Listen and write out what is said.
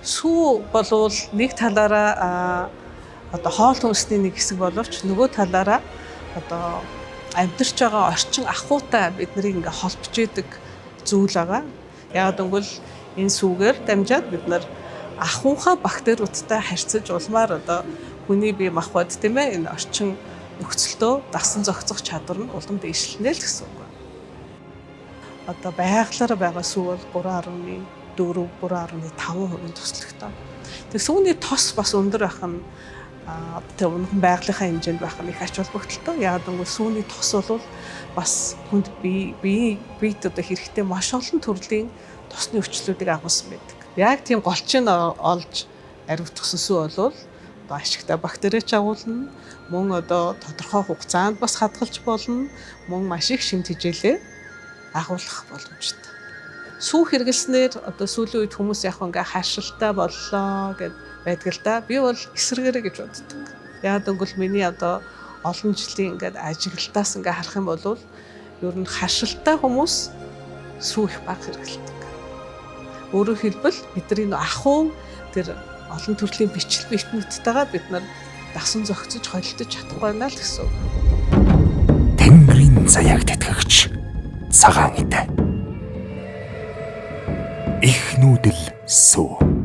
Сүү болвол нэг талаараа одоо хоол хүнсний нэг хэсэг боловч нөгөө талаараа одоо амьдарч байгаа орчин ахуйтай биднийг ингээ холбож идэг зүйл байгаа. Яг гэвэл энэ сүүгээр дамжаад бид нар ахуйхаа бактериудтай харьцаж улмаар одоо хүний бие махбод тийм ээ энэ орчин нөхцөлдөө дасан зохицох чадвар нь улам дээшлэнэ л гэсэн үг. Одоо байгалаар байгаа сүү бол 3.4-3.5% төслөгтэй. Тэг сүүний тос бас өндөр байх нь тэг өмнөх байгалийнхаа хэмжээнд байх нь их ач холбогдолтой. Яг гэвэл сүүний тос бол бас хүнд биед одоо хэрэгтэй маш олон төрлийн тосны өвчлөлүүдийг агуулсан байдаг. Яг тийм голчийг олж ариутгсан сүү бол одоо ашигтай бактерич агуулна, мөн одоо тодорхой хугацаанд бас хадгалж болно, мөн маш их шимт хичээлээ агуулах боломжтой. Сүү хэрэглэснээр одоо сүүлийн үед хүмүүс яг ингээ харшилтай боллоо гэд байдаг л да. Би бол эсрэгээрээ гэж боддог. Яг гэвэл миний одоо олон жилийн ингээд ажиглалтаас ингээ харах юм бол ер нь харшилтай хүмүүс сүү их бага хэрэглэдэг. Өөрөөр хэлбэл бидний ахуй тэр олон төрлийн бичлэг битнүүдтэйгээ бид нар дасан зохицож холилдож чадахгүй байна л гэсэн үг. Тэнгэрийн заяаг тэтгэгч цагаан идэ. Их нүүдэл сүү.